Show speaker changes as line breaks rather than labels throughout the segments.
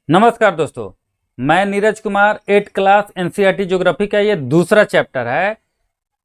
नमस्कार दोस्तों, मैं Neeraj Kumar 8 class NCERT geography का ये दूसरा चैप्टर है।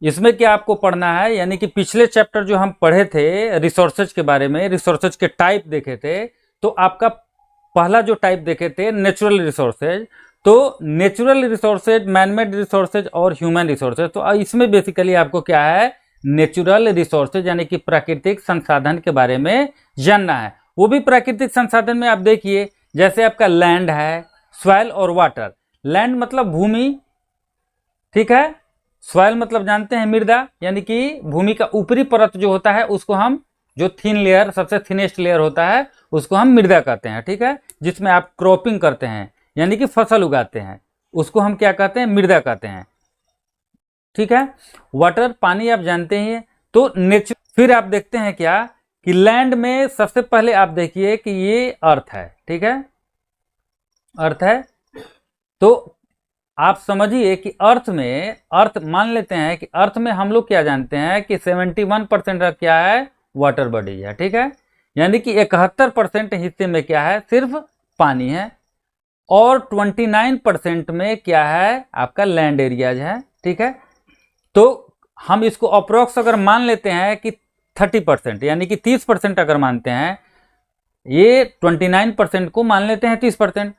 इसमें क्या आपको पढ़ना है, यानी कि पिछले चैप्टर जो हम पढ़े थे रिसोर्सेज के बारे में, रिसोर्सेज के टाइप देखे थे। तो आपका पहला जो टाइप देखे थे नेचुरल रिसोर्सेज, तो नेचुरल रिसोर्सेज, मैनमेड रिसोर्सेज और ह्यूमन रिसोर्सेज। तो इसमें बेसिकली आपको क्या है, नेचुरल रिसोर्सेज यानी कि प्राकृतिक संसाधन के बारे में जानना है। वो भी प्राकृतिक संसाधन में आप देखिए, जैसे आपका लैंड है, सॉइल और वाटर। लैंड मतलब भूमि, ठीक है। सॉइल मतलब जानते हैं मृदा, यानी कि भूमि का ऊपरी परत जो होता है उसको हम, जो थिन लेयर, सबसे थिनेस्ट लेयर होता है उसको हम मृदा कहते हैं, ठीक है। जिसमें आप क्रॉपिंग करते हैं यानी कि फसल उगाते हैं, उसको हम क्या कहते हैं, मृदा कहते हैं, ठीक है। वाटर पानी आप जानते हैं। तो फिर आप देखते हैं क्या कि लैंड में सबसे पहले आप देखिए कि ये अर्थ है, ठीक है, अर्थ है। तो आप समझिए कि अर्थ में, अर्थ मान लेते हैं कि अर्थ में हम लोग क्या जानते हैं कि 71% क्या है, वाटर बॉडी है, ठीक है। यानी कि 71% हिस्से में क्या है, सिर्फ पानी है, और 29% में क्या है, आपका लैंड एरियाज है, ठीक है। तो हम इसको अप्रोक्स अगर मान लेते हैं कि 30%, यानी कि 30% अगर मानते हैं, ये 29% को मान लेते हैं 30%।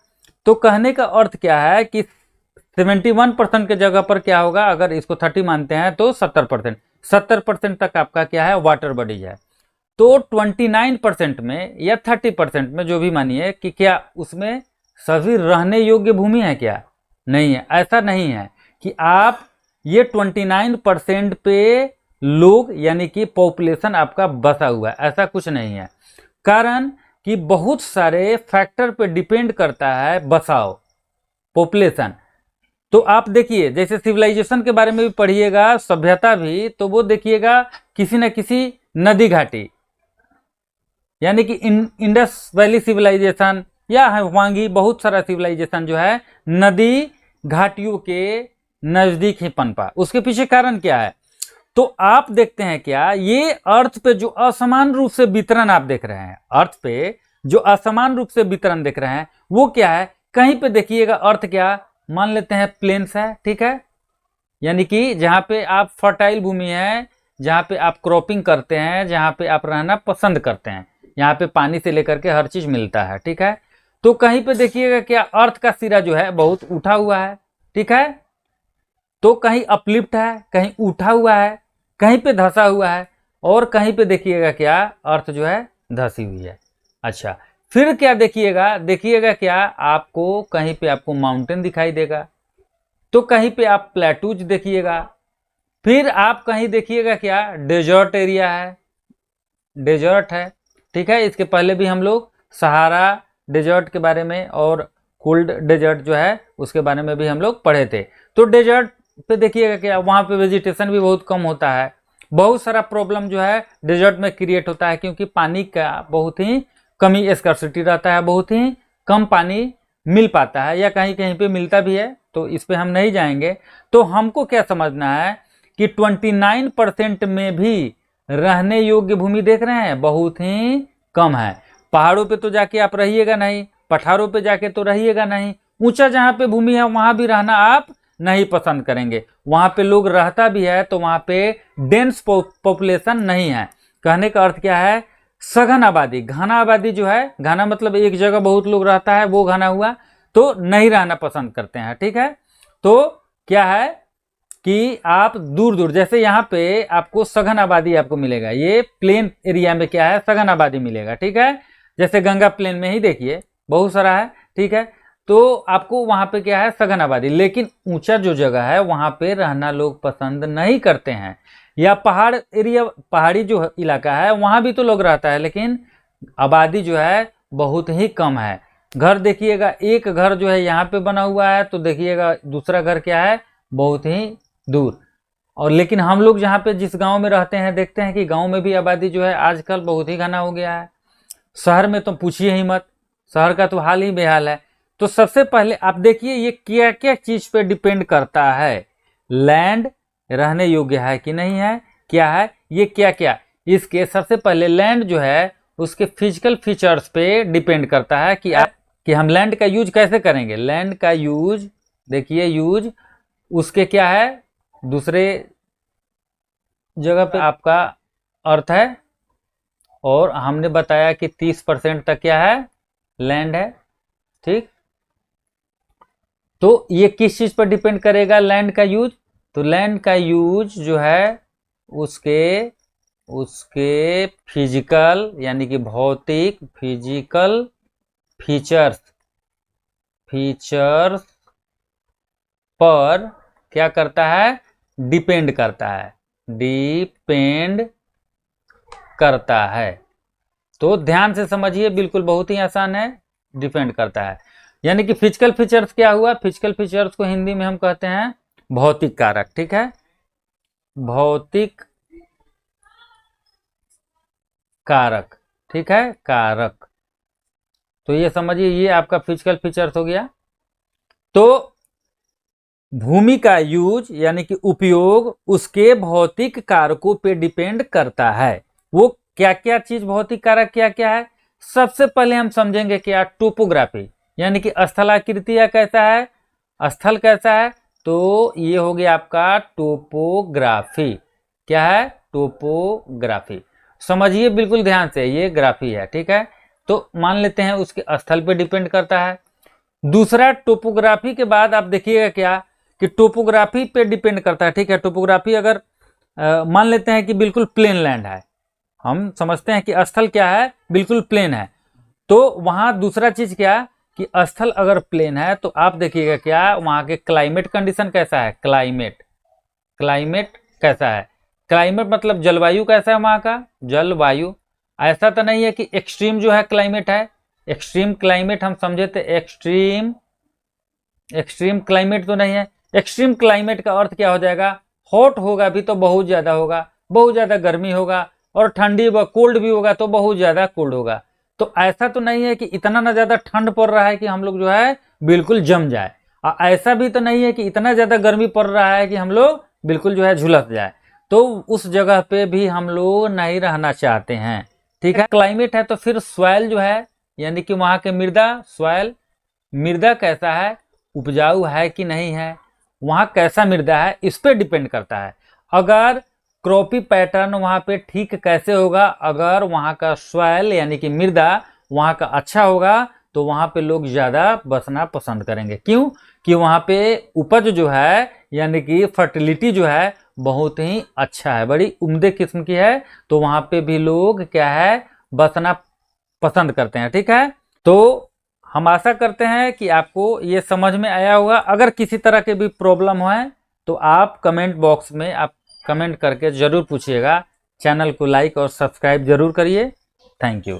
तो कहने का अर्थ क्या है कि 71% के जगह पर क्या होगा, अगर इसको 30 मानते हैं तो 70% तक आपका क्या है, वाटर बॉडी है। तो 29% में या 30% में जो भी मानिए कि क्या उसमें सभी रहने योग्य भूमि है, क्या नहीं है। ऐसा नहीं है कि आप ये 29% पे लोग यानी कि पॉपुलेशन आपका बसा हुआ है, ऐसा कुछ नहीं है। कारण कि बहुत सारे फैक्टर पे डिपेंड करता है बसाव, पॉपुलेशन। तो आप देखिए, जैसे सिविलाइजेशन के बारे में भी पढ़िएगा, सभ्यता भी, तो वो देखिएगा किसी न किसी नदी घाटी, यानी कि इंडस वैली सिविलाइजेशन या वांगी, बहुत सारा सिविलाइजेशन जो है नदी घाटियों के नजदीक ही पनपा। उसके पीछे कारण क्या है, तो आप देखते हैं क्या, ये अर्थ पे जो असमान रूप से वितरण आप देख रहे हैं, अर्थ पे जो असमान रूप से वितरण देख रहे हैं वो क्या है। कहीं पे देखिएगा अर्थ क्या मान लेते हैं, प्लेन्स है, ठीक है, यानी कि जहां पे आप फर्टाइल भूमि है, जहां पे आप क्रॉपिंग करते हैं, जहां पे आप रहना पसंद करते हैं, यहाँ पे पानी से लेकर के हर चीज मिलता है, ठीक है। तो कहीं पे देखिएगा क्या, अर्थ का सिरा जो है बहुत उठा हुआ है, ठीक है। तो कहीं अपलिफ्ट है, कहीं उठा हुआ है, कहीं पे धंसा हुआ है, और कहीं पे देखिएगा क्या, अर्थ जो है धंसी हुई है। अच्छा, फिर क्या देखिएगा क्या, आपको कहीं पे आपको माउंटेन दिखाई देगा, तो कहीं पे आप प्लेटूज देखिएगा। फिर आप कहीं देखिएगा क्या, डेजर्ट एरिया है, डेजर्ट है, ठीक है। इसके पहले भी हम लोग सहारा डेजर्ट के बारे में और कोल्ड डेजर्ट जो है उसके बारे में भी हम लोग पढ़े थे। तो डेजर्ट पे देखिएगा क्या, वहाँ पे वेजिटेशन भी बहुत कम होता है, बहुत सारा प्रॉब्लम जो है डेजर्ट में क्रिएट होता है, क्योंकि पानी का बहुत ही कमी, स्कार्सिटी रहता है, बहुत ही कम पानी मिल पाता है, या कहीं कहीं पे मिलता भी है, तो इस पे हम नहीं जाएंगे। तो हमको क्या समझना है कि 29% में भी रहने योग्य भूमि देख रहे हैं बहुत ही कम है। पहाड़ों पे तो जाके आप रहिएगा नहीं, पठारों पे जाके तो रहिएगा नहीं, ऊंचा जहाँ पे भूमि है वहां भी रहना आप नहीं पसंद करेंगे। वहां पे लोग रहता भी है तो वहां पे डेंस पॉपुलेशन नहीं है। कहने का अर्थ क्या है, सघन आबादी, घना आबादी जो है, घना मतलब एक जगह बहुत लोग रहता है वो घना हुआ, तो नहीं रहना पसंद करते हैं, ठीक है। तो क्या है कि आप दूर दूर, जैसे यहाँ पे आपको सघन आबादी आपको मिलेगा, ये प्लेन एरिया में क्या है, सघन आबादी मिलेगा, ठीक है। जैसे गंगा प्लेन में ही देखिए बहुत सारा है, ठीक है। तो आपको वहां पे क्या है, सघन आबादी। लेकिन ऊंचा जो जगह है वहां पे रहना लोग पसंद नहीं करते हैं, या पहाड़ एरिया, पहाड़ी जो इलाका है वहां भी तो लोग रहता है, लेकिन आबादी जो है बहुत ही कम है। घर देखिएगा, एक घर जो है यहाँ पे बना हुआ है, तो देखिएगा दूसरा घर क्या है, बहुत ही दूर। और लेकिन हम लोग जहाँ पे जिस गांव में रहते हैं देखते हैं कि गांव में भी आबादी जो है आजकल बहुत ही घना हो गया है। शहर में तो पूछिए ही मत, शहर का तो हाल ही बेहाल है। तो सबसे पहले आप देखिए ये क्या क्या चीज पे डिपेंड करता है, लैंड रहने योग्य है कि नहीं है, क्या है ये, क्या क्या। इसके सबसे पहले लैंड जो है उसके फिजिकल फीचर्स पे डिपेंड करता है कि आप कि हम लैंड का यूज कैसे करेंगे। लैंड का यूज देखिए, यूज उसके क्या है, दूसरे जगह पे आपका अर्थ है, और हमने बताया कि 30% तक क्या है, लैंड है। ठीक, तो ये किस चीज पर डिपेंड करेगा लैंड का यूज, तो लैंड का यूज जो है उसके उसके फिजिकल यानी कि भौतिक फिजिकल फीचर्स पर क्या करता है, डिपेंड करता है, डिपेंड करता है। तो ध्यान से समझिए, बिल्कुल बहुत ही आसान है, डिपेंड करता है। यानी कि फिजिकल फीचर्स क्या हुआ, फिजिकल फीचर्स को हिंदी में हम कहते हैं भौतिक कारक। ठीक है, भौतिक कारक, ठीक है, कारक। तो ये समझिए, ये आपका फिजिकल फीचर्स हो गया। तो भूमि का यूज यानी कि उपयोग उसके भौतिक कारकों पे डिपेंड करता है। वो क्या क्या चीज, भौतिक कारक क्या क्या है, सबसे पहले हम समझेंगे क्या, टोपोग्राफी यानी कि स्थलाकृति कैसा है, स्थल कैसा है, तो ये हो गया आपका टोपोग्राफी। क्या है, टोपोग्राफी। समझिए बिल्कुल ध्यान से, ये ग्राफी है। ठीक है, तो मान लेते हैं उसके स्थल पे डिपेंड करता है। दूसरा, टोपोग्राफी के बाद आप देखिएगा क्या कि टोपोग्राफी पे डिपेंड करता है। ठीक है, टोपोग्राफी अगर मान लेते हैं कि बिल्कुल प्लेन लैंड है, हम समझते हैं कि स्थल क्या है, बिल्कुल प्लेन है, तो वहां दूसरा चीज क्या कि स्थल अगर प्लेन है तो आप देखिएगा क्या वहां के क्लाइमेट कंडीशन कैसा है, क्लाइमेट कैसा है, क्लाइमेट मतलब जलवायु कैसा है वहां का, जलवायु। ऐसा तो नहीं है कि एक्सट्रीम जो है क्लाइमेट है, एक्सट्रीम क्लाइमेट हम समझे थे, एक्सट्रीम क्लाइमेट तो नहीं है। एक्सट्रीम क्लाइमेट का अर्थ क्या हो जाएगा, हॉट होगा भी तो बहुत ज्यादा होगा, बहुत ज्यादा गर्मी होगा, और ठंडी व कोल्ड भी होगा तो बहुत ज्यादा कोल्ड होगा। तो ऐसा तो नहीं है कि इतना ना ज्यादा ठंड पड़ रहा है कि हम लोग जो है बिल्कुल जम जाए, और ऐसा भी तो नहीं है कि इतना ज्यादा गर्मी पड़ रहा है कि हम लोग बिल्कुल जो है झुलस जाए। तो उस जगह पे भी हम लोग नहीं रहना चाहते हैं। ठीक है, क्लाइमेट है तो फिर सॉइल जो है यानी कि वहां के मृदा, सॉइल मृदा कैसा है, उपजाऊ है कि नहीं है, वहां कैसा मृदा है, इस पे डिपेंड करता है। अगर क्रॉपी पैटर्न वहां पे ठीक कैसे होगा, अगर वहां का सॉइल यानी कि मृदा वहां का अच्छा होगा तो वहां पे लोग ज्यादा बसना पसंद करेंगे। क्यों कि वहां पे उपज जो है यानी कि फर्टिलिटी जो है बहुत ही अच्छा है, बड़ी उम्दे किस्म की है, तो वहां पे भी लोग क्या है, बसना पसंद करते हैं। ठीक है, तो हम आशा करते हैं कि आपको ये समझ में आया होगा। अगर किसी तरह के भी प्रॉब्लम हो तो आप कमेंट बॉक्स में आप कमेंट करके जरूर पूछिएगा। चैनल को लाइक और सब्सक्राइब जरूर करिए। Thank you.